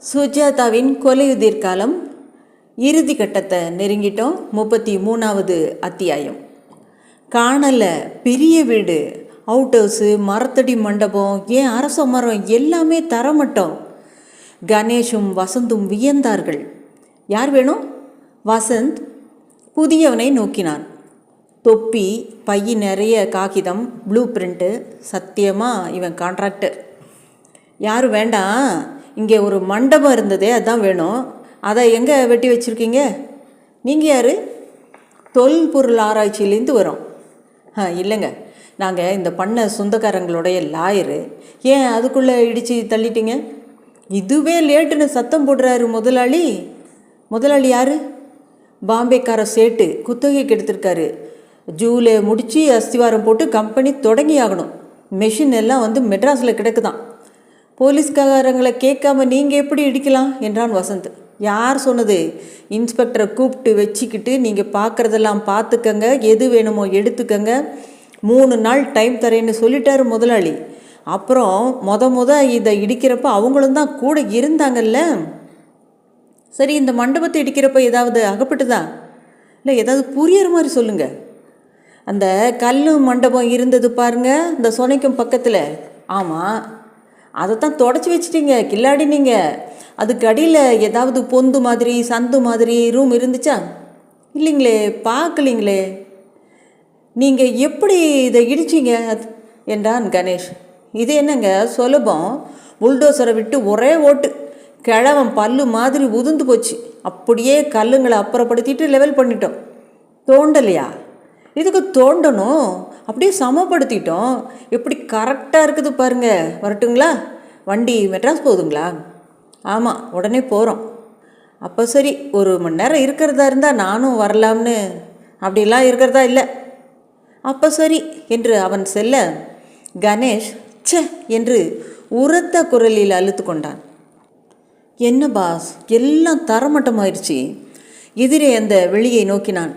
சுஜாதாவின் கொலையுதிர் காலம் இறுதி கட்டத்தை நெருங்கிட்டோம். 33வது அத்தியாயம். காணல பெரிய வீடு, அவுட் ஹவுஸு, மரத்தடி மண்டபம், ஏன் அரச மரம் எல்லாமே தரமட்டம். கணேஷும் வசந்தும் வியந்தார்கள். யார் வேணும்? வசந்த் புதியவனை நோக்கினான். தொப்பி, பைய நிறைய காகிதம், ப்ளூ பிரிண்ட்டு. சத்தியமாக இவன் கான்ட்ராக்டர். யாரும் வேண்டாம், இங்கே ஒரு மண்டபம் இருந்ததே, அதான் வேணும். அதை எங்கே வெட்டி வச்சுருக்கீங்க? நீங்கள் யார்? தொல்பொருள் ஆராய்ச்சியிலேருந்து வரோம். இல்லைங்க, நாங்கள் இந்த பண்ண சொந்தக்காரங்களுடைய லாயரு. ஏன் அதுக்குள்ளே இடித்து தள்ளிட்டீங்க? இதுவே லேட்டுன்னு சத்தம் போடுறாரு முதலாளி. முதலாளி யார்? பாம்பேக்கார சேட்டு, குத்தகைக்கு எடுத்திருக்காரு. ஜூலை முடித்து அஸ்திவாரம் போட்டு கம்பெனி தொடங்கி ஆகணும். மெஷின் எல்லாம் வந்து மெட்ராஸில் கிடக்குதான். போலீஸ்காரங்களை கேட்காம நீங்கள் எப்படி இடிக்கலாம் என்றான் வசந்த். யார் சொன்னது? இன்ஸ்பெக்டரை கூப்பிட்டு வச்சுக்கிட்டு நீங்கள் பார்க்குறதெல்லாம் பார்த்துக்கங்க, எது வேணுமோ எடுத்துக்கங்க, 3 நாள் டைம் தரேன்னு சொல்லிட்டாரு முதலாளி. அப்புறம் இதை இடிக்கிறப்ப அவங்களும் தான் கூட இருந்தாங்கல்ல. சரி, இந்த மண்டபத்தை இடிக்கிறப்ப ஏதாவது அகப்பட்டுதா? இல்லை, ஏதாவது புரியற மாதிரி சொல்லுங்கள். அந்த கல் மண்டபம் இருந்தது பாருங்க, இந்த சொனைக்கும் பக்கத்தில். ஆமாம், அதைத்தான் தொடச்சி வச்சிட்டிங்க, கில்லாடினீங்க. அதுக்கு அடியில் ஏதாவது பொந்து மாதிரி, சந்து மாதிரி ரூம் இருந்துச்சா? இல்லைங்களே, பார்க்கலிங்களே. நீங்கள் எப்படி இதை இடிச்சிங்க என்றான் கணேஷ். இது என்னங்க சுலபம், புல்டோசரை விட்டு ஒரே ஓட்டு. கிழவன் பல்லு மாதிரி உதிர்ந்து போச்சு. அப்படியே கல்லுங்களை அப்புறப்படுத்திட்டு லெவல் பண்ணிட்டோம். தோண்டலையா? இதுக்கு தோண்டணும், அப்படியே சமப்படுத்திட்டோம். எப்படி கரெக்டாக இருக்குது பாருங்கள். வரட்டுங்களா? வண்டி மெட்ராஸ் போகுதுங்களா? ஆமாம், உடனே போகிறோம். அப்போ சரி, 1 மணி நேரம் இருக்கிறதா இருந்தால் நானும் வரலாம்னு. அப்படிலாம் இருக்கிறதா இல்லை. அப்போ சரி என்று அவன் செல்ல, கணேஷ் ச்சே என்று உரத்த குரலில் அழுத்து கொண்டான். என்ன பாஸ், எல்லாம் தரமட்டமாயிடுச்சு. எதிரே அந்த வெளியை நோக்கினான்.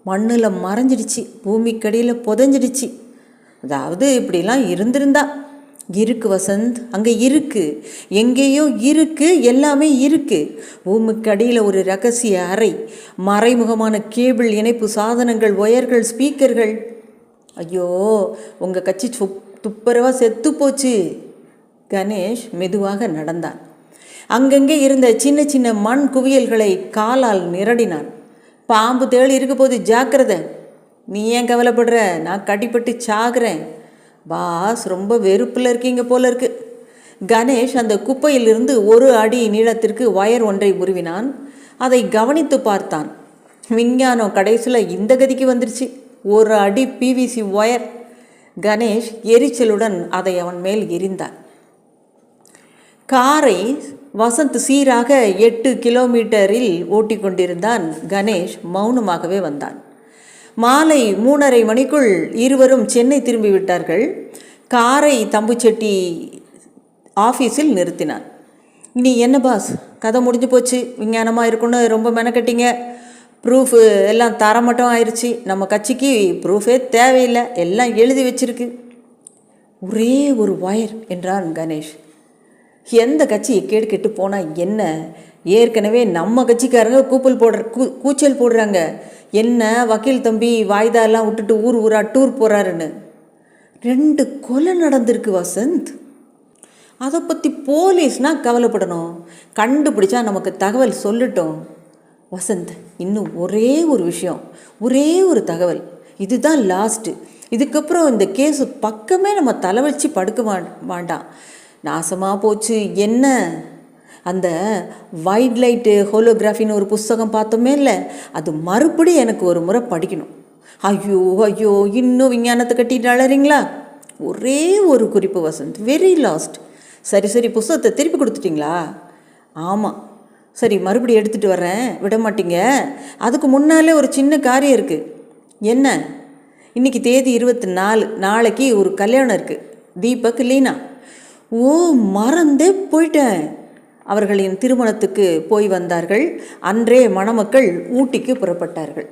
மண்ணில் மறைஞ்சிடுச்சு, பூமிக்கடியில் புதஞ்சிடுச்சு. அதாவது இப்படிலாம் இருந்திருந்தா. இருக்கு வசந்த், அங்கே இருக்கு, எங்கேயோ இருக்கு, எல்லாமே இருக்கு. பூமிக்கடியில் ஒரு ரகசிய அறை, மறைமுகமான கேபிள் இணைப்பு சாதனங்கள், ஒயர்கள், ஸ்பீக்கர்கள். ஐயோ, உங்கள் கட்சி துப்புரவாக செத்து போச்சு. கணேஷ் மெதுவாக நடந்தான். அங்கங்கே இருந்த சின்ன சின்ன மண் குவியல்களை காலால் நிரடினான். பாம்பு தேள் இருக்க போது, ஜாக்கிரதை. நீ ஏன் கவலைப்படுற? நான் கட்டிப்பட்டு சாகுறேன். பாஸ், ரொம்ப வெறுப்பில் இருக்கீங்க போல இருக்கு. கணேஷ் அந்த குப்பையிலிருந்து 1 அடி நீளத்திற்கு ஒயர் ஒன்றை உருவினான். அதை கவனித்து பார்த்தான். விஞ்ஞானம் கடைசியில் இந்த கதிக்கு வந்துருச்சு. 1 அடி பிவிசி ஒயர். கணேஷ் எரிச்சலுடன் அதை அவன் மேல் எறிந்தான். காரை வசந்த் சீராக 8 கிலோமீட்டரில் ஓட்டி கொண்டிருந்தான். கணேஷ் மௌனமாகவே வந்தான். மாலை 3:30 மணிக்குள் இருவரும் சென்னை திரும்பிவிட்டார்கள். காரை தம்புச்செட்டி ஆஃபீஸில் நிறுத்தினான். இனி என்ன பாஸ், கதை முடிஞ்சு போச்சு. விஞ்ஞானமாக இருக்குன்னு ரொம்ப மெனக்கட்டிங்க. ப்ரூஃபு எல்லாம் தரமட்டம் ஆயிடுச்சு. நம்ம கட்சிக்கு ப்ரூஃபே தேவையில்லை, எல்லாம் எழுதி வச்சிருக்கு. ஒரே ஒரு ஒயர் என்றான் கணேஷ். எந்த கட்சி கேடு கெட்டு போனால் என்ன? ஏற்கனவே நம்ம கட்சிக்காரங்க கூச்சல் போடுறாங்க. என்ன வக்கீல் தம்பி வாய்தாலாம் விட்டுட்டு ஊரா டூர் போகிறாருன்னு. 2 கொலை நடந்திருக்கு வசந்த். அதை பற்றி போலீஸ்னால் கவலைப்படணும். கண்டுபிடிச்சா நமக்கு தகவல் சொல்லட்டும். வசந்த், இன்னும் ஒரே ஒரு விஷயம், ஒரே ஒரு தகவல். இதுதான் லாஸ்ட்டு. இதுக்கப்புறம் இந்த கேஸு பக்கமே நம்ம தலை வச்சு படுக்க வேண்டாம். நாசமாக போச்சு. என்ன? அந்த வைட் லைட்டு ஹோலோகிராஃபின்னு ஒரு புஸ்தகம் பார்த்தோமே இல்லை, அது மறுபடியும் எனக்கு ஒரு முறை படிக்கணும். ஐயோ ஐயோ, இன்னும் விஞ்ஞானத்தை கட்டிட்டு அழறீங்களா? ஒரே ஒரு குறிப்பு வசந்த், வெரி லாஸ்ட். சரி, புஸ்தகத்தை திருப்பி கொடுத்துட்டிங்களா? ஆமாம். சரி, மறுபடியும் எடுத்துகிட்டு வர்றேன், விட மாட்டீங்க. அதுக்கு முன்னாலே ஒரு சின்ன காரியம் இருக்குது. என்ன? இன்றைக்கி தேதி 24, நாளைக்கு ஒரு கல்யாணம் இருக்குது. தீபக், லீனா. ஓ, மறந்தே போயிட்டேன். அவர்களின் திருமணத்துக்கு போய் வந்தார்கள். அன்றே மணமக்கள் ஊட்டிக்கு புறப்பட்டார்கள்.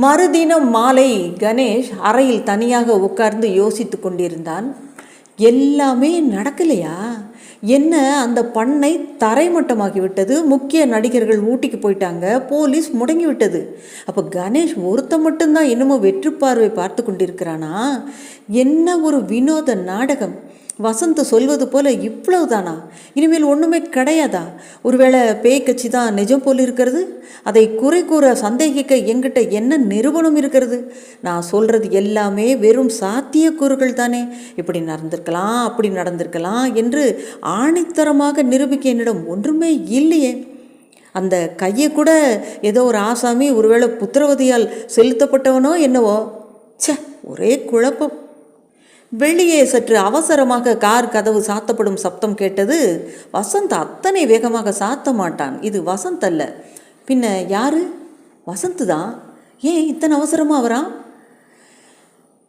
மறுதினம் மாலை கணேஷ் அறையில் தனியாக உட்கார்ந்து யோசித்து கொண்டிருந்தான். எல்லாமே நடக்கலையா? என்ன அந்த பண்ணை தரைமட்டமாகி விட்டது, முக்கிய நடிகர்கள் ஊட்டிக்கு போயிட்டாங்க, போலீஸ் முடங்கி விட்டது. அப்போ கணேஷ் ஒருத்த மட்டும்தான் என்னமோ வெற்று பார்வை பார்த்து கொண்டிருக்கிறானா? என்ன ஒரு வினோத நாடகம்! வசந்த் சொல்வது போல இவ்வளவுதானா? இனிமேல் ஒன்றுமே கிடையாதா? ஒருவேளை பேய் கட்சி தான் நிஜம் போல் இருக்கிறது? அதை குறை கூற சந்தேகிக்க என்கிட்ட என்ன நிரூபணம் இருக்கிறது? நான் சொல்கிறது எல்லாமே வெறும் சாத்தியக்கூறுகள் தானே. இப்படி நடந்திருக்கலாம், அப்படி நடந்திருக்கலாம் என்று ஆணித்தரமாக நிரூபிக்க என்னிடம் ஒன்றுமே இல்லையே. அந்த கையை கூட ஏதோ ஒரு ஆசாமி ஒருவேளை புத்திரவதியால் செலுத்தப்பட்டவனோ என்னவோ. ச்சே, ஒரே குழப்பம். வெளியே சற்று அவசரமாக கார் கதவு சாத்தப்படும் சப்தம் கேட்டது. வசந்த் அத்தனை வேகமாக சாத்த மாட்டான். இது வசந்த் அல்ல, பின்ன யாரு? வசந்த் தான். ஏன் இத்தனை அவசரமாக வரான்?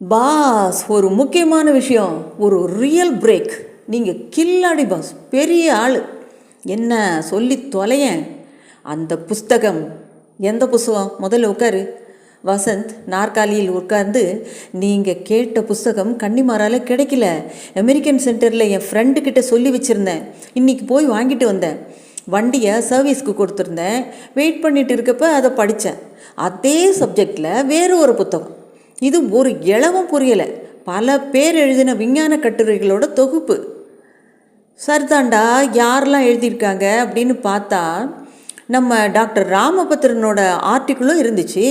பாஸ், ஒரு முக்கியமான விஷயம், ஒரு ரியல் பிரேக். நீங்கள் கில்லாடி பாஸ், பெரிய ஆள். என்ன சொல்லி தொலையேன். அந்த புஸ்தகம். எந்த புஸ்தகம்? முதல்ல உட்காரு. வசந்த் நாற்காலியில் உட்கார்ந்து, நீங்கள் கேட்ட புஸ்தகம் கன்னிமாரால் கிடைக்கல. அமெரிக்கன் சென்டரில் என் ஃப்ரெண்டுக்கிட்ட சொல்லி வச்சுருந்தேன். இன்றைக்கி போய் வாங்கிட்டு வந்தேன். வண்டியை சர்வீஸ்க்கு கொடுத்துருந்தேன். வெயிட் பண்ணிட்டு இருக்கப்ப அதை படித்தேன். அதே சப்ஜெக்டில் வேறு ஒரு புத்தகம். இது ஒரு இளவும் புரியலை. பல பேர் எழுதின விஞ்ஞான கட்டுரைகளோட தொகுப்பு. சரிதாண்டா, யாரெல்லாம் எழுதியிருக்காங்க அப்படின்னு பார்த்தா நம்ம டாக்டர் ராமபத்திரனோட ஆர்டிக்கிளும் இருந்துச்சு.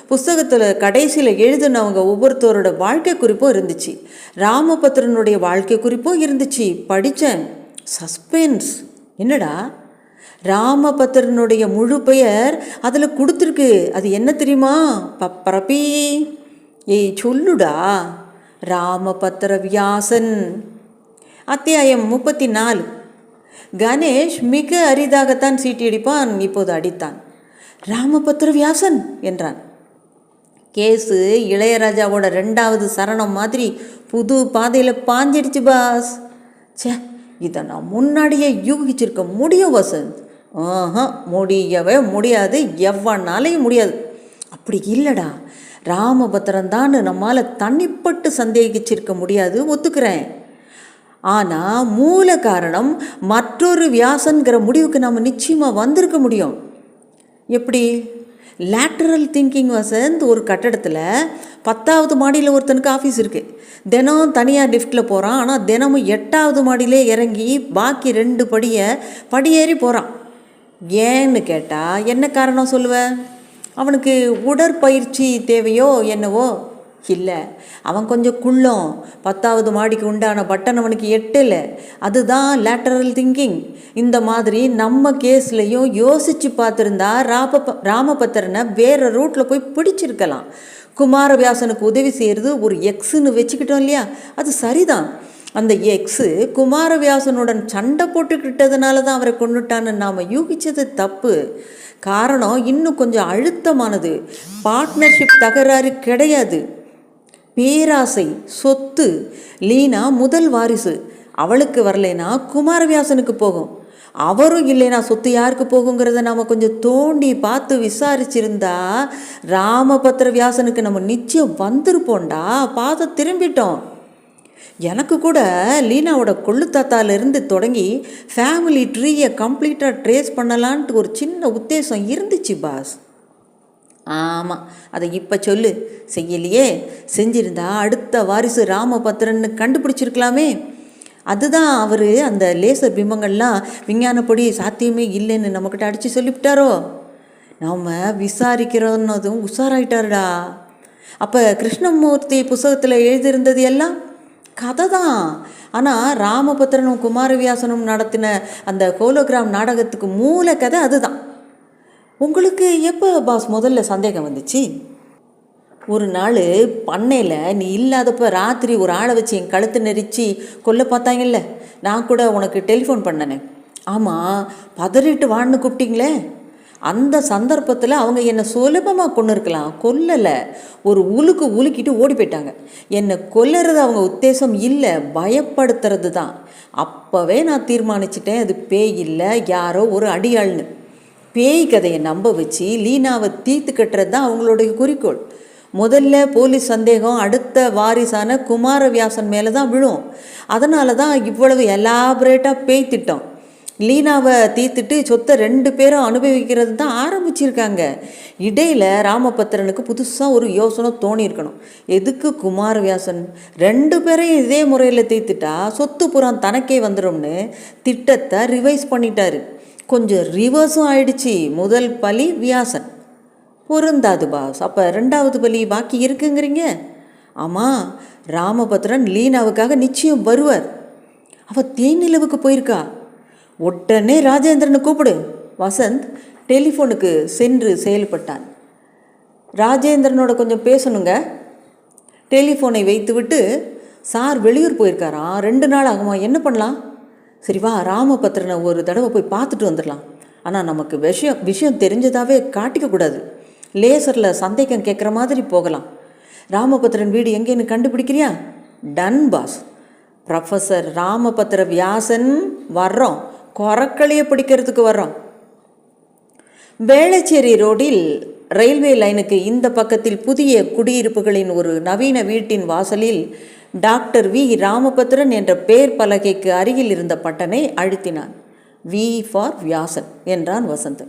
புஸ்தகத்தில் கடைசியில் எழுதினவங்க ஒவ்வொருத்தரோட வாழ்க்கை குறிப்பும் இருந்துச்சு. ராமபத்திரனுடைய வாழ்க்கை குறிப்பும் இருந்துச்சு. படித்தேன். சஸ்பென்ஸ். என்னடா? ராமபத்திரனுடைய முழு பெயர் அதில் கொடுத்துருக்கு. அது என்ன தெரியுமா? பப்பரப்பி. ஏய் சொல்லுடா. ராமபத்திர வியாசன். அத்தியாயம் 34. கணேஷ் மிக அரிதாகத்தான் சீட்டியடிப்பான். இப்போது அடித்தான். ராமபத்திர வியாசன் என்றான். கேஸு இளையராஜாவோட 2வது சரணம் மாதிரி புது பாதையில் பாஞ்சிடுச்சு பாஸ். சே, இதை நான் முன்னாடியே யூகிச்சிருக்க முடியும் வசந்த். முடியவே முடியாது, எவ்வளோனாலையும் முடியாது. அப்படி இல்லைடா, ராமபத்திரன் தான் நம்மால் தனிப்பட்டு சந்தேகிச்சிருக்க முடியாது, ஒத்துக்கிறேன். ஆனால் மூல காரணம் மற்றொரு வியாசன்கிற முடிவுக்கு நாம் நிச்சயமாக வந்திருக்க முடியும். எப்படி? Lateral thinking Vasanth. ஒரு கட்டடத்தில் 10வது மாடியில் ஒருத்தனுக்கு ஆஃபீஸ் இருக்குது. தினம் தனியாக லிஃப்ட்டில் போகிறான். ஆனால் தினமும் 8வது மாடியிலே இறங்கி பாக்கி 2 படியேறி போகிறான். ஏன்னு கேட்டால் என்ன காரணம் சொல்லுவேன்? அவனுக்கு உடற்பயிற்சி தேவையோ என்னவோ? இல்லை, அவன் கொஞ்சம் குள்ளம். 10வது மாடிக்கு உண்டான பட்டன் அவனுக்கு எட்டலை. அதுதான் லேட்டரல் திங்கிங். இந்த மாதிரி நம்ம கேஸ்லையும் யோசித்து பார்த்துருந்தா ராமபத்திரனை வேறு ரூட்டில் போய் பிடிச்சிருக்கலாம். குமாரவியாசனுக்கு உதவி செய்கிறது ஒரு எக்ஸுன்னு வச்சுக்கிட்டோம் இல்லையா? அது சரிதான். அந்த எக்ஸு குமாரவியாசனுடன் சண்டை போட்டுக்கிட்டதுனால தான் அவரை கொண்டுட்டான்னு நாம் யூகிச்சது தப்பு. காரணம் இன்னும் கொஞ்சம் அழுத்தமானது. பார்ட்னர்ஷிப் தகராறு கிடையாது. பேராசை, சொத்து. லீனா முதல் வாரிசு. அவளுக்கு வரலைன்னா குமாரவியாசனுக்கு போகும். அவரும் இல்லைனா சொத்து யாருக்கு போகுங்கிறத நம்ம கொஞ்சம் தோண்டி பார்த்து விசாரிச்சிருந்தா ராமபத்திர வியாசனுக்கு நம்ம நிச்சயம் வந்திருப்போண்டா. பாதை திரும்பிட்டோம். எனக்கு கூட லீனாவோட கொள்ளுத்தாத்தாலேருந்து தொடங்கி ஃபேமிலி ட்ரீயை கம்ப்ளீட்டாக ட்ரேஸ் பண்ணலான்ட்டு ஒரு சின்ன உத்தேசம் இருந்துச்சு பாஸ். ஆமாம், அதை இப்போ சொல்லு. செய்யலையே. செஞ்சிருந்தா அடுத்த வாரிசு ராமபத்திரன்னு கண்டுபிடிச்சிருக்கலாமே. அதுதான் அவர் அந்த லேசர் பிம்பங்கள்லாம் விஞ்ஞானப்படி சாத்தியமே இல்லைன்னு நம்மக்கிட்ட அடித்து சொல்லிவிட்டாரோ. நாம் விசாரிக்கிறோன்னதும் உஷாராயிட்டாருடா. அப்போ கிருஷ்ணமூர்த்தி புஸ்தகத்தில் எழுதியிருந்தது எல்லாம் கதை தான். ஆனால் ராமபத்திரனும் குமாரவியாசனும் நடத்தின அந்த ஹோலோகிராம் நாடகத்துக்கு மூல கதை அதுதான். உங்களுக்கு எப்போ பாஸ் முதல்ல சந்தேகம் வந்துச்சு? ஒரு நாள் பண்ணையில் நீ இல்லாதப்போ ராத்திரி ஒரு ஆளை வச்சு என் கழுத்து நெரிச்சு கொல்ல பார்த்தாங்கல்ல. நான் கூட உனக்கு டெலிஃபோன் பண்ணனே. ஆமாம், பதறிட்டு வான்னு கூப்பிட்டீங்களே. அந்த சந்தர்ப்பத்தில் அவங்க என்னை சுலபமாக கொண்டு இருக்கலாம். கொல்லலை, ஒரு உலுக்கிட்டு ஓடி போயிட்டாங்க. என்னை கொல்லுறது அவங்க உத்தேசம் இல்லை, பயப்படுத்துறது தான். அப்போவே நான் தீர்மானிச்சிட்டேன் அது பேய் இல்லை, யாரோ ஒரு அடியாள்னு. பேய் கதையை நம்ப வச்சு லீனாவை தீர்த்து கட்டுறது தான் அவங்களுடைய குறிக்கோள். முதல்ல போலீஸ் சந்தேகம் அடுத்த வாரிசான குமாரவியாசன் மேலே தான் விழும். அதனால தான் இவ்வளவு எலாபரேட்டாக பேய் திட்டம். லீனாவை தீர்த்துட்டு சொத்தை 2 பேரும் அனுபவிக்கிறது தான் ஆரம்பிச்சிருக்காங்க. இடையில் ராமபத்திரனுக்கு புதுசாக ஒரு யோசனை தோணியிருக்கணும். எதுக்கு குமாரவியாசன் 2 பேரையும் இதே முறையில் தீர்த்துட்டா சொத்து புறம் தனக்கே வந்துடும்னு திட்டத்தை ரிவைஸ் பண்ணிட்டாரு. கொஞ்சம் ரிவர்ஸும் ஆயிடுச்சு. முதல் பலி வியாசன் பொருந்தாது பாஸ். அப்போ 2வது பலி பாக்கி இருக்குங்கிறீங்க? ஆமாம், ராமபத்திரன் லீனாவுக்காக நிச்சயம் வருவார். அவள் தேனிலவுக்கு போயிருக்கா. உடனே ராஜேந்திரனை கூப்பிடு. வசந்த் டெலிஃபோனுக்கு சென்று செயல்பட்டான். ராஜேந்திரனோட கொஞ்சம் பேசணுங்க. டெலிஃபோனை வைத்துவிட்டு, சார் வெளியூர் போயிருக்காராம், 2 நாள் ஆகுமா, என்ன பண்ணலாம்? சரி வா, ராமபத்திரனை ஒரு தடவை போய் பார்த்துட்டு வந்துடலாம். ஆனால் நமக்கு விஷயம் தெரிஞ்சதாகவே காட்டிக்கக்கூடாது. லேசரில் சந்தேகம் கேட்குற மாதிரி போகலாம். ராமபத்திரன் வீடு எங்கேன்னு கண்டுபிடிக்கிறியா? Done boss. Professor Ramabhadra Vyasan வர்றோம், கொரக்களியை பிடிக்கிறதுக்கு வர்றோம். வேளச்சேரி ரோடில் ரயில்வே லைனுக்கு இந்த பக்கத்தில் புதிய குடியிருப்புகளின் ஒரு நவீன வீட்டின் வாசலில் டாக்டர் வி ராமபத்திரன் என்ற பேர் பலகைக்கு அருகில் இருந்த பட்டனை அழுத்தினான். வி ஃபார் வியாசன் என்றான் வசந்த்.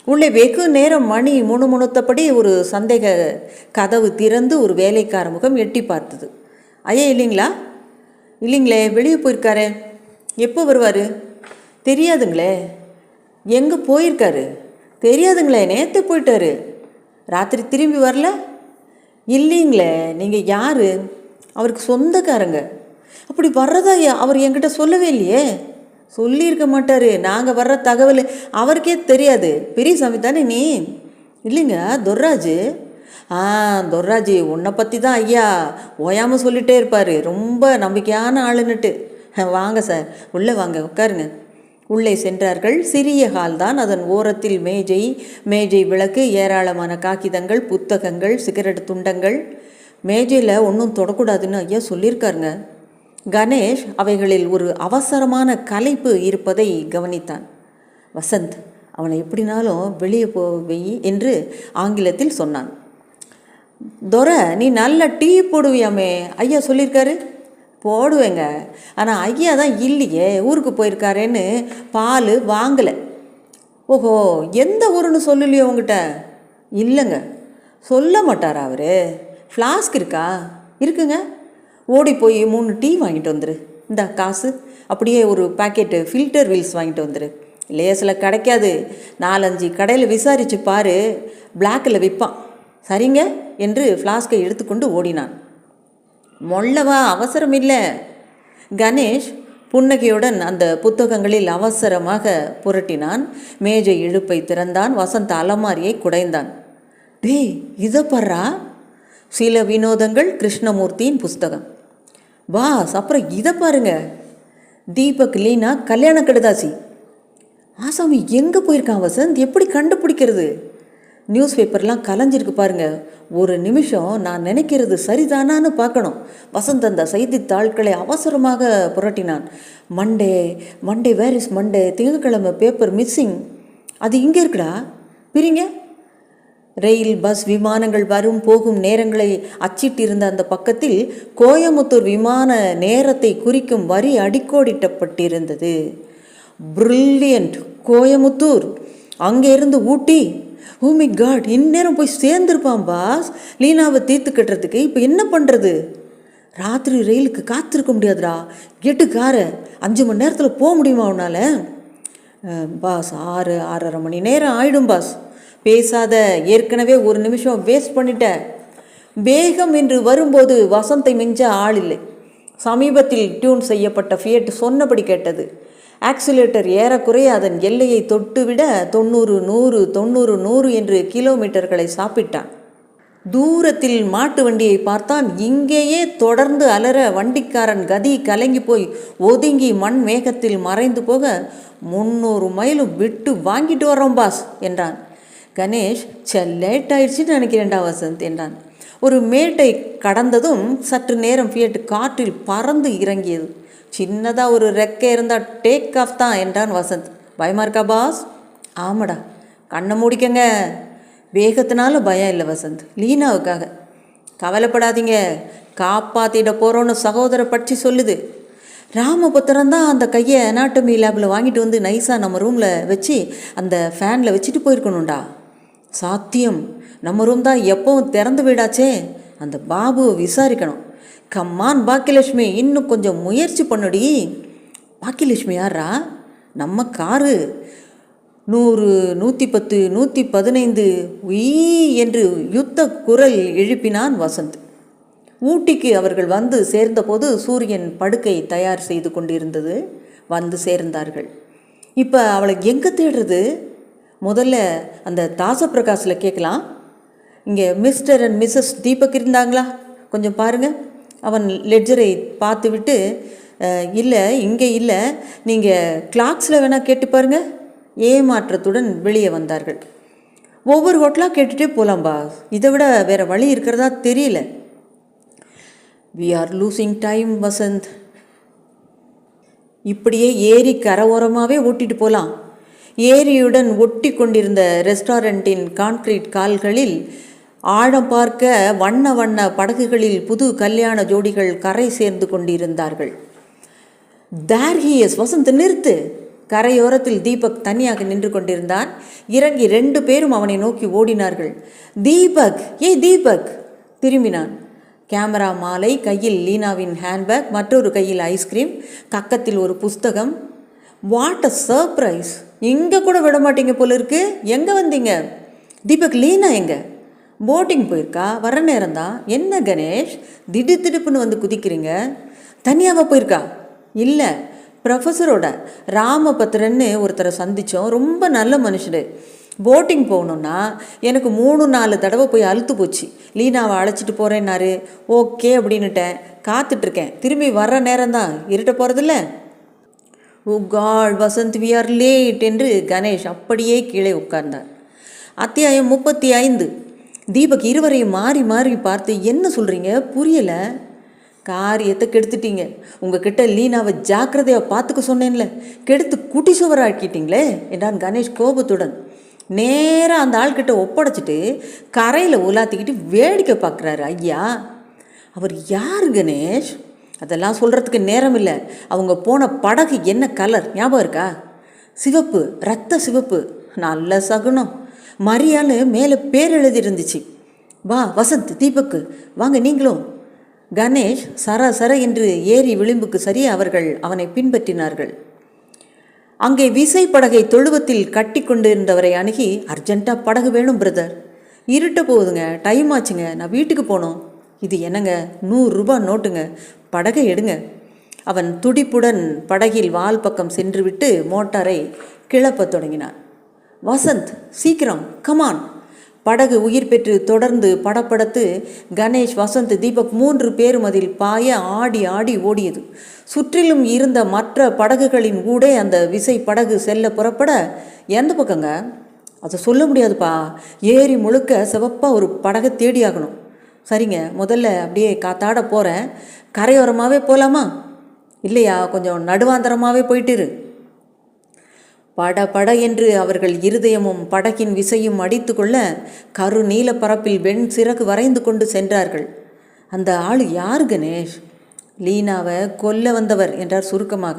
உள்ளே வெகு நேரம் மணி முணுமுணுத்தபடி ஒரு சந்தேக கதவு திறந்து ஒரு வேலைக்கார முகம் எட்டி பார்த்தது. ஐயா இல்லைங்களா? இல்லைங்களே, வெளியே போயிருக்காரு. எப்போ வருவார்? தெரியாதுங்களே. எங்கே போயிருக்காரு? தெரியாதுங்களே, நேற்று போயிட்டாரு. ராத்திரி திரும்பி வரல? இல்லைங்களே. நீங்கள் யார்? அவருக்கு சொந்தக்காரங்க. அப்படி வர்றதா அவர் என்கிட்ட சொல்லவே இல்லையே. சொல்லியிருக்க மாட்டார். நாங்கள் வர்ற தகவல் அவருக்கே தெரியாது. பெரியசாமி தானே நீ? இல்லைங்க, துர்ராஜ். துர்ராஜ் உன்னை பற்றி தான் ஐயா ஓயாமல் சொல்லிகிட்டே இருப்பார். ரொம்ப நம்பிக்கையான ஆளுன்னுட்டு. வாங்க சார், உள்ளே வாங்க, உட்காருங்க. உள்ளே சென்றார்கள். சிறிய ஹால் தான். அதன் ஓரத்தில் மேஜை விளக்கு, ஏராளமான காகிதங்கள், புத்தகங்கள், சிகரெட் துண்டங்கள். மேஜையில் ஒன்றும் தொடக்கூடாதுன்னு ஐயா சொல்லியிருக்காருங்க. கணேஷ் அவைகளில் ஒரு அவசரமான கலைப்பு இருப்பதை கவனித்தான். வசந்த், அவனை எப்படினாலும் வெளியே போவை என்று ஆங்கிலத்தில் சொன்னான். துரை, நீ நல்ல டீ போடுவியாமே, ஐயா சொல்லியிருக்காரு. போடுவேங்க, ஆனால் ஐயா தான் இல்லையே, ஊருக்கு போயிருக்காரேன்னு பால் வாங்கலை. ஓஹோ, எந்த ஊருன்னு சொல்லலையோ உங்ககிட்ட? இல்லைங்க. சொல்ல மாட்டாரா அவர்? ஃப்ளாஸ்க் இருக்கா? இருக்குங்க. ஓடி போய் 3 டீ வாங்கிட்டு வந்துரு. இந்த காசு. அப்படியே ஒரு பாக்கெட்டு ஃபில்டர் வீல்ஸ் வாங்கிட்டு வந்துரு. லேஸில் கிடைக்காது. 4-5 கடையில் விசாரித்து பாரு, பிளாக்கில் விற்பான். சரிங்க என்று ஃப்ளாஸ்கை எடுத்துக்கொண்டு ஓடினான். மொல்லவா, அவசரம் இல்லை. கணேஷ் புன்னகையுடன் அந்த புத்தகங்களில் அவசரமாக புரட்டினான். மேஜை இழுப்பை திறந்தான். வசந்த் அலமாரியை குடைந்தான். டேய், இதை பர்றா. சில வினோதங்கள், கிருஷ்ணமூர்த்தியின் புஸ்தகம். பாஸ், அப்புறம் இதை பாருங்க. தீபக் லீனா கல்யாண கடுதாசி. ஆசாமி எங்கே போயிருக்கான் வசந்த்? எப்படி கண்டுபிடிக்கிறது? நியூஸ் பேப்பர்லாம் கலைஞ்சிருக்கு பாருங்க. ஒரு நிமிஷம் நான் நினைக்கிறது சரிதானான்னு பார்க்கணும். வசந்த் அந்த செய்தித்தாள்களை அவசரமாக புரட்டினான். Monday where is Monday? திங்கட்கிழமை பேப்பர் மிஸ்ஸிங். அது இங்கே இருக்குடா. பிரிங்க. ரயில், பஸ், விமானங்கள் வரும் போகும் நேரங்களை அச்சிட்டிருந்த அந்த பக்கத்தில் கோயமுத்தூர் விமான நேரத்தை குறிக்கும் வரி அடிக்கோடிட்டப்பட்டிருந்தது. பிரில்லியன்ட், கோயமுத்தூர், அங்கே இருந்து ஊட்டி. ஓ மை காட், இந்நேரம் போய் சேர்ந்துருப்பான் பாஸ். லீனாவை தீர்த்து கட்டுறதுக்கு இப்போ என்ன பண்ணுறது? ராத்திரி ரயிலுக்கு காத்திருக்க முடியாதுடா. எட்டு காரை 5 மணி நேரத்தில் போக முடியுமா உன்னால்? பாஸ், 6-6.5 மணி நேரம் ஆயிடும் பாஸ். பேசாத, ஏற்கனவே 1 நிமிஷம் வேஸ்ட் பண்ணிட்ட. வேகம் என்று வரும்போது வசந்தை மிஞ்ச ஆள் இல்லை. சமீபத்தில் டியூன் செய்யப்பட்ட ஃபியட் சொன்னபடி கேட்டது. ஆக்சிலேட்டர் ஏறக்குறைய அதன் எல்லையை தொட்டுவிட 90-100 என்று கிலோமீட்டர்களை சாப்பிட்டான். தூரத்தில் மாட்டு வண்டியை பார்த்தான். இங்கேயே தொடர்ந்து அலற வண்டிக்காரன் கதி கலங்கி போய் ஒதுங்கி மண் மேகத்தில் மறைந்து போக 300 மைலும் விட்டு வாங்கிட்டு வர்றோம் பாஸ் என்றான். கணேஷ், லேட் ஆயிடுச்சுன்னு நினைக்கிறேன்டா வசந்த் என்றான். ஒரு மேட்டை கடந்ததும் சற்று நேரம் ஃபியட் காற்றில் பறந்து இறங்கியது. சின்னதாக ஒரு ரெக்கை இருந்தால் டேக் ஆஃப் தான் என்றான் வசந்த். பயமா இருக்கா பாஸ்? ஆமாடா. கண்ணை மூடிக்கங்க. வேகத்தினால பயம் இல்லை வசந்த், லீனாவுக்காக. கவலைப்படாதீங்க, காப்பாற்றிட போகிறோன்னு சகோதர பட்சி சொல்லுது. ராமபுத்திரன் தான் அந்த கையை அனாட்டமி லேபில் வாங்கிட்டு வந்து நைஸாக நம்ம ரூமில் வச்சு அந்த ஃபேனில் வச்சுட்டு போயிருக்கணும்டா. சாத்தியம், நம்ம ரூம் தான் எப்பவும் திறந்து வீடாச்சே, அந்த பாபுவை விசாரிக்கணும். கம்மான் பாக்கியலட்சுமி, இன்னும் கொஞ்சம் முயற்சி பண்ணுடி. பாக்கியலட்சுமி யாரா? நம்ம காரு. 100, 110, 115 உய் என்று யுத்த குரல் எழுப்பினான் வசந்த். ஊட்டிக்கு அவர்கள் வந்து சேர்ந்தபோது சூரியன் படுக்கை தயார் செய்து கொண்டிருந்தது. வந்து சேர்ந்தார்கள். இப்போ அவளை எங்கே தேடுறது? முதல்ல அந்த தாசப்பிரகாஷில் கேட்கலாம். இங்கே மிஸ்டர் அண்ட் மிஸ்ஸஸ் தீபக் இருந்தாங்களா? கொஞ்சம் பாருங்கள். அவன் லெட்ஜரை பார்த்து விட்டு, இல்லை இங்கே இல்லை, நீங்கள் கிளாக்ஸில் வேணால் கேட்டு பாருங்கள். ஏமாற்றத்துடன் வெளியே வந்தார்கள். ஒவ்வொரு ஹோட்டலாக கேட்டுகிட்டே போகலாம்பா, இதை விட வேறு வழி இருக்கிறதா தெரியல. We are losing time Vasanth. இப்படியே ஏரி கரை ஓட்டிட்டு போகலாம். ஏரியுடன் ஒட்டி கொண்டிருந்த ரெஸ்டாரண்ட்டின் கான்கிரீட் கால்களில் ஆழம் பார்க்க வண்ண வண்ண படகுகளில் புது கல்யாண ஜோடிகள் கரை சேர்ந்து கொண்டிருந்தார்கள். There he is. வசந்த், நிறுத்து. கரையோரத்தில் தீபக் தனியாக நின்று கொண்டிருந்தான். இறங்கி 2 பேரும் அவனை நோக்கி ஓடினார்கள். தீபக், ஏய் தீபக்! திரும்பினான். கேமரா மாலை, கையில் லீனாவின் ஹேண்ட்பேக், மற்றொரு கையில் ஐஸ்கிரீம், பக்கத்தில் ஒரு புஸ்தகம். What a surprise! இங்கே கூட விட மாட்டீங்க போல இருக்கு. எங்கே வந்தீங்க? தீபக், லீனா எங்கே? போட்டிங் போயிருக்கா, வர நேரம்தான். என்ன கணேஷ், திடுப்புன்னு வந்து குதிக்கிறீங்க? தனியாவா போயிருக்கா? இல்லை, ப்ரொஃபஸரோட. ராமபத்திரன்னு ஒருத்தரை சந்தித்தோம், ரொம்ப நல்ல மனுஷரு. போட்டிங் போகணுன்னா எனக்கு 3-4 தடவை போய் அழுத்து போச்சு. லீனாவை அழைச்சிட்டு போகிறேன்னாரு. ஓகே அப்படின்னுட்டேன். காத்துட்ருக்கேன். திரும்பி வர்ற நேரம்தான். இருட்ட போகிறதில்ல. Oh God Vasanth, we are late என்று கணேஷ் அப்படியே கீழே உட்கார்ந்தார். அத்தியாயம் 35. தீபக் இருவரையும் மாறி மாறி பார்த்து, என்ன சொல்கிறீங்க? புரியலை. காரியத்தை கெடுத்துட்டீங்க. உங்ககிட்ட லீனாவை ஜாக்கிரதையாக பார்த்துக்க சொன்னேன்ல, கெடுத்து குட்டி சுவராக்கிட்டீங்களே என்றான் கணேஷ் கோபத்துடன். நேராக அந்த ஆள்கிட்ட ஒப்படைச்சிட்டு கரையில் உலாத்திக்கிட்டு வேடிக்கை பார்க்குறாரு. ஐயா, அவர் யார் கணேஷ்? அதெல்லாம் சொல்கிறதுக்கு நேரம் இல்லை. அவங்க போன படகு என்ன கலர் ஞாபகம் இருக்கா? சிவப்பு, ரத்த சிவப்பு. நல்ல சகுனம். மரியாதை மேலே பேர் எழுதியிருந்துச்சு. வா வசந்த், தீபக்கு வாங்க நீங்களும். கணேஷ் சர என்று ஏரி விளிம்புக்கு சரி அவர்கள் அவனை பின்பற்றினார்கள். அங்கே விசை படகை தொழுவத்தில் கட்டி கொண்டிருந்தவரை அணுகி, அர்ஜென்ட்டாக படகு வேணும் பிரதர். இருட்ட போகுதுங்க, டைம் ஆச்சுங்க, நான் வீட்டுக்கு போனோம். இது என்னங்க, 100 ரூபாய் நோட்டுங்க, படகை எடுங்க. அவன் துடிப்புடன் படகில் வால் பக்கம் சென்றுவிட்டு மோட்டாரை கிளப்பத் தொடங்கினான். வசந்த், சீக்கிரம், கமான். படகு உயிர் பெற்று தொடர்ந்து படப்படத்து கணேஷ், வசந்த், தீபக் 3 பேரும் அதில் பாய ஆடி ஆடி ஓடியது. சுற்றிலும் இருந்த மற்ற படகுகளின் ஊடே அந்த விசை படகு செல்ல புறப்பட, எந்த பக்கங்க அதை சொல்ல முடியாதுப்பா. ஏரி முழுக்க சிவப்பாக ஒரு படகை தேடி ஆகணும். சரிங்க, முதல்ல அப்படியே காத்தாட போகிறேன். கரையோரமாகவே போகலாமா? இல்லையா, கொஞ்சம் நடுவாந்தரமாகவே போயிட்டுரு. பட என்று அவர்கள் இருதயமும் படகின் விசையும் அடித்து கொள்ள கரு நீல பரப்பில் வெண் சிறகு வரைந்து கொண்டு சென்றார்கள். அந்த ஆள் யார் கணேஷ்? லீனாவை கொல்ல வந்தவர் என்றார் சுருக்கமாக.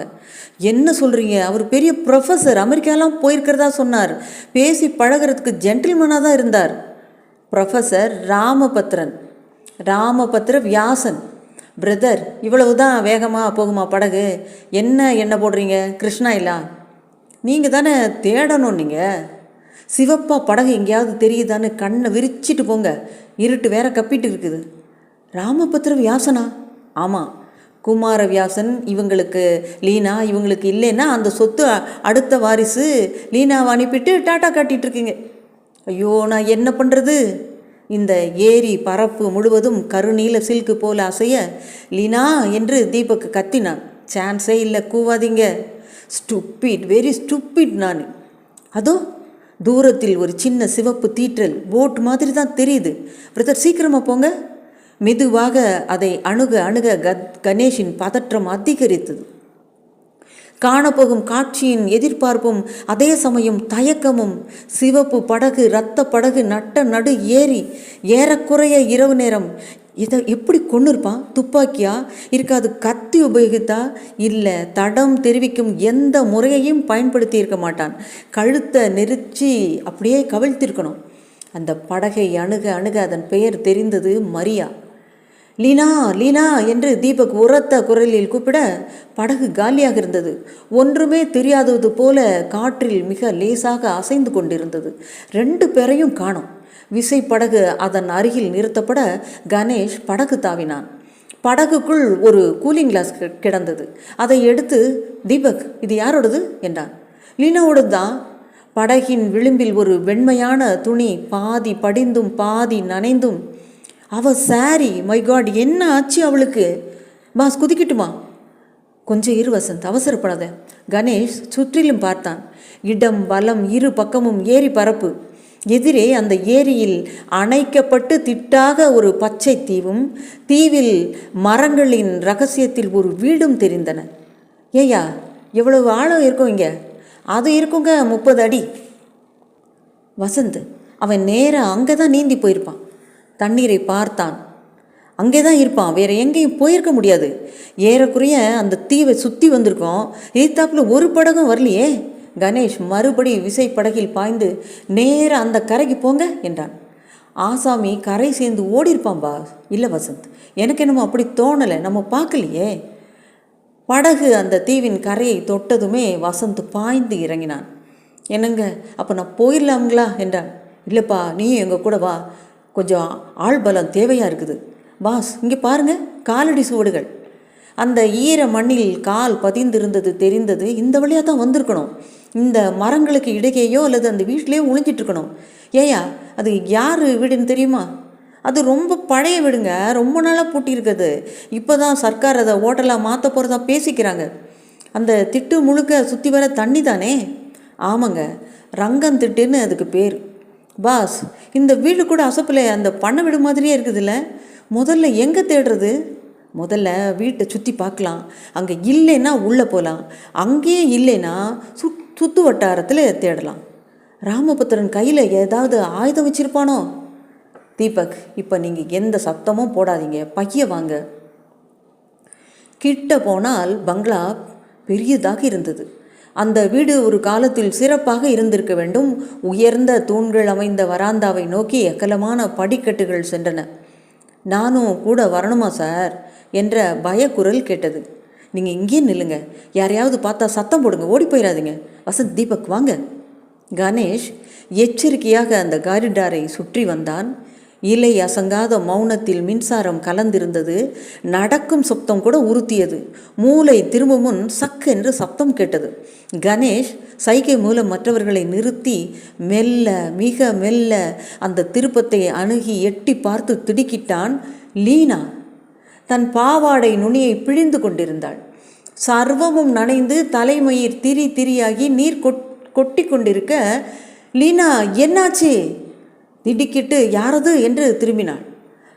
என்ன சொல்கிறீங்க? அவர் பெரிய ப்ரொஃபஸர், அமெரிக்காலாம் போயிருக்கிறதா சொன்னார். பேசி பழகிறதுக்கு ஜென்டில்மனாக தான் இருந்தார். ப்ரொஃபஸர் ராமபத்திர வியாசன். பிரதர், இவ்வளவு தான் வேகமாக போகுமா படகு? என்ன போடுறீங்க? கிருஷ்ணா இல்லா, நீங்கள் தானே தேடணும். நீங்கள் சிவப்பாக படகு எங்கேயாவது தெரியுதான்னு கண்ணை விரிச்சிட்டு போங்க. இருட்டு வேற கப்பிட்டு இருக்குது. ராமபத்திர வியாசனா? ஆமாம், குமார வியாசன். இவங்களுக்கு லீனா, இவங்களுக்கு இல்லைன்னா அந்த சொத்து அடுத்த வாரிசு. லீனாவை அனுப்பிட்டு டாட்டா காட்டிகிட்ருக்கீங்க. ஐயோ, நான் என்ன பண்ணுறது? இந்த ஏரி பரப்பு முழுவதும் கருநீல சில்கு போல அசைய, லீனா என்று தீபக் கத்தினான். சான்ஸே இல்லை, கூவாதீங்க. Stupid, very stupid. நான் அதோ தூரத்தில் ஒரு சின்ன சிவப்பு தீற்றல் போட் மாதிரி தான் தெரியுது. பிரதர், சீக்கிரமாக போங்க. மெதுவாக அதை அணுக கணேஷின் பதற்றம் அதிகரித்தது. காணப்போகும் காட்சியின் எதிர்பார்ப்பும் அதே சமயம் தயக்கமும். சிவப்பு படகு, இரத்த படகு, நட்ட நடு ஏரி, ஏறக்குறைய இரவு நேரம். இதை எப்படி கொண்டு இருப்பான்? துப்பாக்கியா இருக்காது, கத்தி உபயோகித்தா? இல்லை, தடம் தெரிவிக்கும் எந்த முறையையும் பயன்படுத்தி இருக்க மாட்டான். கழுத்தை நெரிச்சி அப்படியே கவிழ்த்திருக்கணும். அந்த படகை அணுக அணுக அதன் பெயர் தெரிந்தது, மரியா. லீனா, லீனா என்று தீபக் உரத்த குரலில் கூப்பிட படகு காலியாக இருந்தது. ஒன்றுமே தெரியாதது போல காற்றில் மிக லேசாக அசைந்து கொண்டிருந்தது. 2 பேரையும் காணோம். விசைப்படகு அதன் அருகில் நிறுத்தப்பட கணேஷ் படகு தாவினான். படகுக்குள் ஒரு கூலிங் கிளாஸ் கிடந்தது. அதை எடுத்து, தீபக், இது யாரோடது என்றான். லீனாவோடது தான். படகின் விளிம்பில் ஒரு வெண்மையான துணி, பாதி படிந்தும் பாதி நனைந்தும். அவள் சாரி, மை காட், என்ன ஆச்சு அவளுக்கு? பாஸ், குதிக்கட்டுமா? கொஞ்சம் இரு வசந்த், அவசரப்படாத. கணேஷ் சுற்றிலும் பார்த்தான். இடம் வலம் இரு பக்கமும் ஏரி பரப்பு. எதிரே அந்த ஏரியில் அணைக்கப்பட்டு திட்டாக ஒரு பச்சை தீவும், தீவில் மரங்களின் ரகசியத்தில் ஒரு வீடும் தெரிந்தன. ஏயா, எவ்வளவு ஆழம் இருக்கும் இங்கே? அது இருக்குங்க 30 அடி. வசந்த், அவன் நேராக அங்கே தான் நீந்தி போயிருப்பான். தண்ணீரை பார்த்தான். அங்கே தான் இருப்பான், வேறு எங்கேயும் போயிருக்க முடியாது. ஏறக்குறைய அந்த தீவை சுற்றி வந்திருக்கோம். எதிர்த்தாப்புல ஒரு படகும் வரலையே. கணேஷ் மறுபடி விசைப்படகில் பாய்ந்து நேராக அந்த கரைக்கு போங்க என்றான். ஆசாமி கரை சேர்ந்து ஓடிருப்பான்பா. இல்லை வசந்த், எனக்கு என்னமோ அப்படி தோணலை, நம்ம பார்க்கலையே. படகு அந்த தீவின் கரையை தொட்டதுமே வசந்த் பாய்ந்து இறங்கினான். என்னங்க, அப்போ நான் போயிடலாங்களா என்றான். இல்லைப்பா, நீயும் எங்கள் கூட வா, கொஞ்சம் ஆள் பலம் தேவையாக இருக்குது. பாஸ், இங்கே பாருங்கள், காலடி சுவடுகள். அந்த ஈர மண்ணில் கால் பதிந்திருந்தது தெரிந்தது. இந்த வழியாக தான் வந்திருக்கணும். இந்த மரங்களுக்கு இடையேயோ அல்லது அந்த வீட்டிலேயோ ஒளிஞ்சிட்ருக்கணும். ஏயா, அது யார் வீடுன்னு தெரியுமா? அது ரொம்ப பழைய வீடுங்க, ரொம்ப நாளாக பூட்டியிருக்குது. இப்போ தான் சர்க்கார் அதை ஹோட்டலாக மாற்ற போகிறதா பேசிக்கிறாங்க. அந்த திட்டு முழுக்க சுற்றி வர தண்ணி தானே? ஆமாங்க, ரங்கன் திட்டுன்னு அதுக்கு பேர். பாஸ், இந்த வீடு கூட அசப்பில் அந்த பண்ணை வீடு மாதிரியே இருக்குதுல்ல. முதல்ல எங்கே தேடுறது? முதல்ல வீட்டை சுற்றி பார்க்கலாம். அங்கே இல்லைன்னா உள்ளே போகலாம். அங்கேயே இல்லைன்னா சுற்று வட்டாரத்தில் தேடலாம். ராமபுத்திரன் கையில் ஏதாவது ஆயுதம் வச்சுருப்பானோ? தீபக், இப்போ நீங்கள் எந்த சத்தமும் போடாதீங்க, பைய வாங்க. கிட்ட போனால் பங்களா பெரியதாக இருந்தது. அந்த வீடு ஒரு காலத்தில் சிறப்பாக இருந்திருக்க வேண்டும். உயர்ந்த தூண்கள் அமைந்த வராந்தாவை நோக்கி அகலமான படிக்கட்டுகள் சென்றன. நானும் கூட வரணுமா சார் என்ற பயக்குரல் கேட்டது. நீங்கள் இங்கேயே நில்லுங்க, யாரையாவது பார்த்தா சத்தம் போடுங்க, ஓடி போயிடாதீங்க. வசந்த், தீபக் வாங்க. கணேஷ் எச்சரிக்கையாக அந்த காரிடாரை சுற்றி வந்தான். இலை அசங்காத மௌனத்தில் மின்சாரம் கலந்திருந்தது. நடக்கும் சப்தம் கூட உறுத்தியது. மூளை திரும்பும் முன் சக்கென்று சப்தம் கேட்டது. கணேஷ் சைகை மூலம் மற்றவர்களை நிறுத்தி மெல்ல, மிக மெல்ல அந்த திருப்பத்தை அணுகி எட்டி பார்த்து திடுக்கிட்டான். லீனா தன் பாவாடை நுனியை பிழிந்து கொண்டிருந்தாள். சர்வமும் நனைந்து தலைமயிர் திரி திரியாகி நீர் கொட்டி கொண்டிருக்க, லீனா என்னாச்சு? திடுக்கிட்டு யாரது என்று திரும்பினாள்.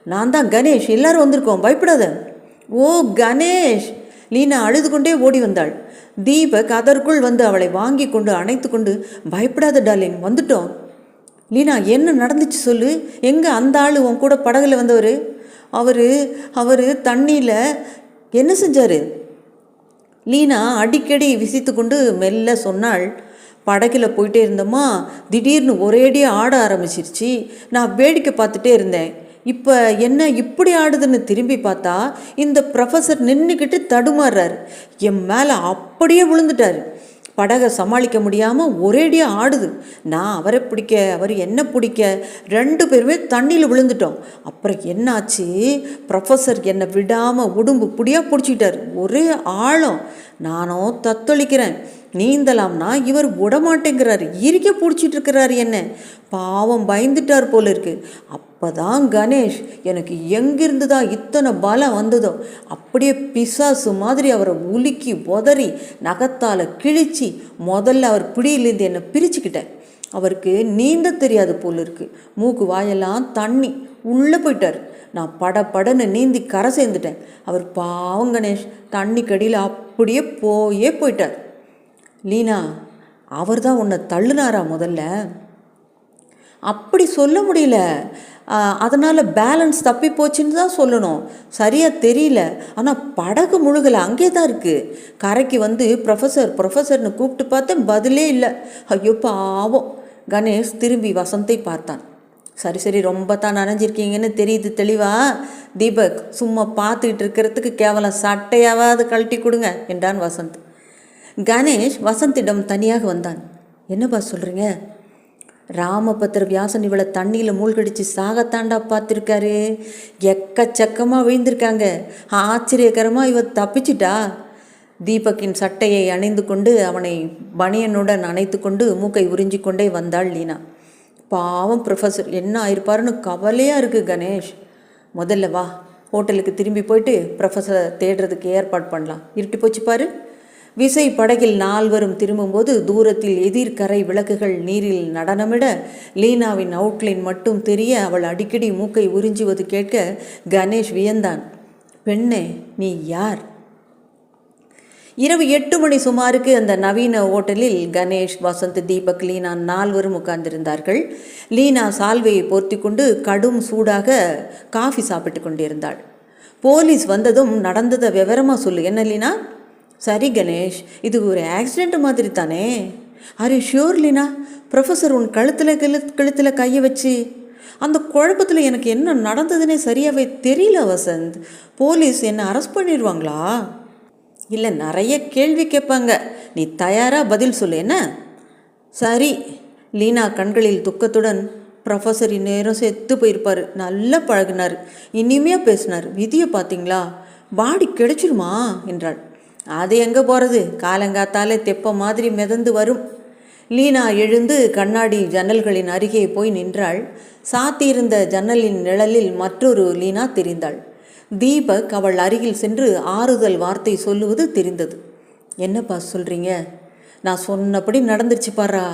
நான் தான் கணேஷ், எல்லாரும் வந்திருக்கோம், பயப்படாத. ஓ கணேஷ்! லீனா அழுது கொண்டே ஓடி வந்தாள். தீபக் அதற்குள் வந்து அவளை வாங்கி கொண்டு அணைத்து கொண்டு, பயப்படாத டார்லிங், வந்துட்டோம். லீனா, என்ன நடந்துச்சு சொல்லு. எங்கே அந்த ஆள் உன் கூட படகுல வந்தவர்? அவர் தண்ணியில் என்ன செஞ்சார்? லீனா அடிக்கடி விசித்து கொண்டு மெல்ல சொன்னாள். படகில் போயிட்டே இருந்தோமா, திடீர்னு ஒரேடியாக ஆட ஆரம்பிச்சிருச்சு. நான் வேடிக்கை பார்த்துட்டே இருந்தேன். இப்போ என்ன இப்படி ஆடுதுன்னு திரும்பி பார்த்தா இந்த ப்ரொஃபஸர் நின்றுக்கிட்டு தடுமாறுறார். என் மேலே அப்படியே விழுந்துட்டார். படகை சமாளிக்க முடியாமல் ஒரேடியாக ஆடுது. நான் அவரை பிடிக்க, அவர் என்ன பிடிக்க, 2 பேருமே தண்ணியில் விழுந்துட்டோம். அப்புறம் என்னாச்சு, ப்ரொஃபஸர் என்னை விடாமல் உடும்பு பிடியாக பிடிச்சிக்கிட்டார். ஒரே ஆழம். நானும் தத்தளிக்கிறேன். நீந்தலாம்னா இவர் விடமாட்டேங்கிறாரு, இறுக்க பிடிச்சிட்டு இருக்கிறாரு. என்ன பாவம், பயந்துட்டார் போல இருக்கு. அப்போ தான் கணேஷ் எனக்கு எங்கிருந்து தான் இத்தனை பலம் வந்ததோ அப்படியே பிசாசு மாதிரி அவரை உலுக்கி உதறி நகத்தால் கிழிச்சி முதல்ல அவர் பிடியிலேருந்து என்னை பிரிச்சுக்கிட்டேன். அவருக்கு நீந்த தெரியாது போல இருக்கு. மூக்கு வாயெல்லாம் தண்ணி, உள்ளே போயிட்டார். நான் படன்னு நீந்தி கரை சேர்ந்துட்டேன். அவர் பாவம் கணேஷ் தண்ணி கடியில் அப்படியே போயிட்டார். லீனா, அவர் தான் உன்னை தள்ளுனாரா முதல்ல? அப்படி சொல்ல முடியல. அதனால் பேலன்ஸ் தப்பி போச்சுன்னு தான் சொல்லணும். சரியாக தெரியல. ஆனால் படகு முழுகலை, அங்கே தான் இருக்குது. கரைக்கு வந்து ப்ரொஃபஸர்னு கூப்பிட்டு பார்த்தேன், பதிலே இல்லை. ஐயோ பாவம். கணேஷ் திரும்பி வசந்தை பார்த்தான். சரி ரொம்ப தான் நனைஞ்சிருக்கீங்கன்னு தெரியுது தெளிவா. தீபக், சும்மா பார்த்துக்கிட்டு இருக்கிறதுக்கு கேவலம் சட்டையாவது கழட்டி கொடுங்க என்றான் வசந்த். கணேஷ் வசந்திடம் தனியாக வந்தான். என்னப்பா சொல்கிறீங்க? ராமபத்திர வியாசன் இவளை தண்ணியில் மூழ்கடிச்சு சாகத்தாண்டா பார்த்துருக்காரு. எக்கச்சக்கமாக விழுந்திருக்காங்க. ஆச்சரியகரமாக இவ தப்பிச்சிட்டா. தீபக்கின் சட்டையை அணிந்து கொண்டு அவனை பனியனுடன் அணைத்து கொண்டு மூக்கை உறிஞ்சி கொண்டே வந்தாள் லீனா. பாவம் ப்ரொஃபஸர் என்ன ஆயிருப்பாருன்னு கவலையாக இருக்குது கணேஷ். முதல்ல வா, ஹோட்டலுக்கு திரும்பி போயிட்டு ப்ரொஃபஸரை தேடுறதுக்கு ஏற்பாடு பண்ணலாம். இருட்டி போச்சு பாரு. விசை படகில் நால்வரும் திரும்பும்போது தூரத்தில் எதிர்கரை விளக்குகள் நீரில் நடனமிட லீனாவின் அவுட்லைன் மட்டும் தெரிய அவள் அடிக்கடி மூக்கை உறிஞ்சுவது கேட்க கணேஷ் வியந்தான். பெண்ணே, நீ யார்? இரவு 8 மணி சுமாருக்கு அந்த நவீன ஓட்டலில் கணேஷ், வசந்த், தீபக், லீனா நால்வரும் உட்கார்ந்திருந்தார்கள். லீனா சால்வையை போர்த்தி கொண்டு கடும் சூடாக காஃபி சாப்பிட்டு கொண்டிருந்தாள். போலீஸ் வந்ததும் நடந்ததை விவரமாக சொல்லு. என்ன லீனா? சரி கணேஷ், இது ஒரு ஆக்சிடெண்ட் மாதிரி தானே? Are you sure Leena? Professor உன் கழுத்தில் கையை வச்சு அந்த குழப்பத்தில் எனக்கு என்ன நடந்ததுன்னே சரியாகவே தெரியல வசந்த். போலீஸ் என்னை அரெஸ்ட் பண்ணிடுவாங்களா? இல்லை, நிறைய கேள்வி கேட்பாங்க. நீ தயாராக பதில் சொல்லு. என்ன? சரி. லீனா கண்களில் துக்கத்துடன், ப்ரொஃபஸர் இந்நேரம் செத்து போயிருப்பார். நல்லா பழகினார், இனிமையாக பேசினார். விதியை பார்த்தீங்களா? பாடி கிடைச்சிருமா என்றாள். அது எங்கே போகிறது? காலங்காத்தாலே தெப்ப மாதிரி மிதந்து வரும். லீனா எழுந்து கண்ணாடி ஜன்னல்களின் அருகே போய் நின்றாள். சாத்தியிருந்த ஜன்னலின் நிழலில் மற்றொரு லீனா தெரிந்தாள். தீபக் அவள் அருகில் சென்று ஆறுதல் வார்த்தை சொல்லுவது தெரிந்தது. என்னப்பா சொல்கிறீங்க? நான் சொன்னபடி நடந்துருச்சு பாரா.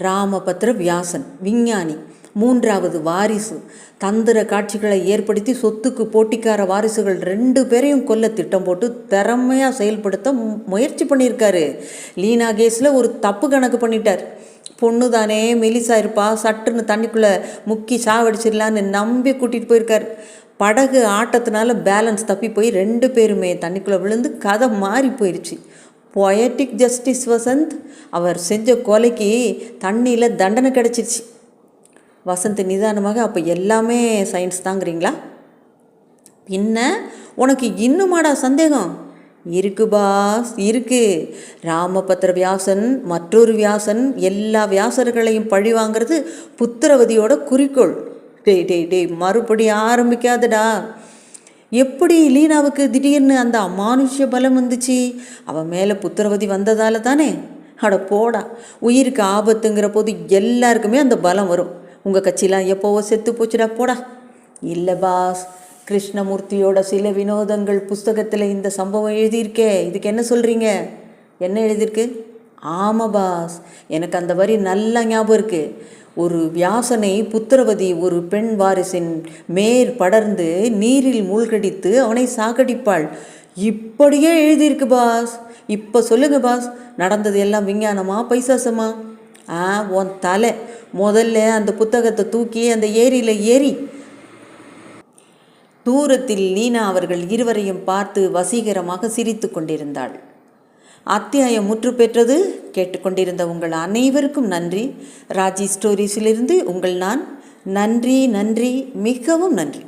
ராமபத்திர வியாசன் விஞ்ஞானி, 3வது வாரிசு. தந்திர காட்சிகளை ஏற்படுத்தி சொத்துக்கு போட்டிக்கார வாரிசுகள் 2 பேரையும் கொல்ல திட்டம் போட்டு திறமையாக செயல்படுத்த முயற்சி பண்ணியிருக்காரு. லீனா கேஸில் ஒரு தப்பு கணக்கு பண்ணிட்டார். பொண்ணு தானே, மெலிசா இருப்பா, சட்டுன்னு தண்ணிக்குள்ளே முக்கி சாவடிச்சிடலான்னு நம்பி கூட்டிகிட்டு போயிருக்கார். படகு ஆட்டத்தினால பேலன்ஸ் தப்பி போய் 2 பேருமே தண்ணிக்குள்ளே விழுந்து கதை மாறி போயிடுச்சு. Poetic justice Vasanth. அவர் செஞ்ச கொலைக்கு தண்ணியில் தண்டனை கிடச்சிருச்சு. வசந்த் நிதானமாக, அப்போ எல்லாமே சயின்ஸ் தாங்கிறீங்களா? பின்ன உனக்கு இன்னுமாடா சந்தேகம்? இருக்கு பாஸ், இருக்கு. ராமபத்திர வியாசன், மற்றொரு வியாசன், எல்லா வியாசர்களையும் பழி வாங்கிறது புத்திரவதியோட குறிக்கோள். டேய் மறுபடி ஆரம்பிக்காதடா. எப்படி லீனாவுக்கு திடீர்னு அந்த அமானுஷ்ய பலம் வந்துச்சு? அவன் மேலே புத்திரவதி வந்ததால தானே? அட போடா, உயிருக்கு ஆபத்துங்கிற போது எல்லாருக்குமே அந்த பலம் வரும். உங்கள் கட்சியெலாம் எப்போவோ செத்து போச்சுடா, போடா. இல்லை பாஸ், கிருஷ்ணமூர்த்தியோட சில வினோதங்கள் புஸ்தகத்தில் இந்த சம்பவம் எழுதியிருக்கே. இதுக்கு என்ன சொல்கிறீங்க? என்ன எழுதியிருக்கு? ஆமாம் பாஸ், எனக்கு அந்த வரி நல்லா ஞாபகம் இருக்குது. ஒரு வியாசனை புத்திரவதி ஒரு பெண் வாரிசின் மேற் படர்ந்து நீரில் மூழ்கடித்து அவனை சாகடிப்பாள். இப்படியே எழுதியிருக்கு பாஸ். இப்போ சொல்லுங்க பாஸ், நடந்தது எல்லாம் விஞ்ஞானமா பைசாசமா? உன் தலை. முதல்ல அந்த புத்தகத்தை தூக்கி அந்த ஏரியில் ஏறி. தூரத்தில் லீனா அவர்கள் இருவரையும் பார்த்து வசீகரமாக சிரித்து கொண்டிருந்தாள். அத்தியாயம் முற்று பெற்றது. கேட்டுக்கொண்டிருந்த உங்கள் அனைவருக்கும் நன்றி. ராஜி ஸ்டோரிஸிலிருந்து உங்கள் நான். நன்றி, மிகவும் நன்றி.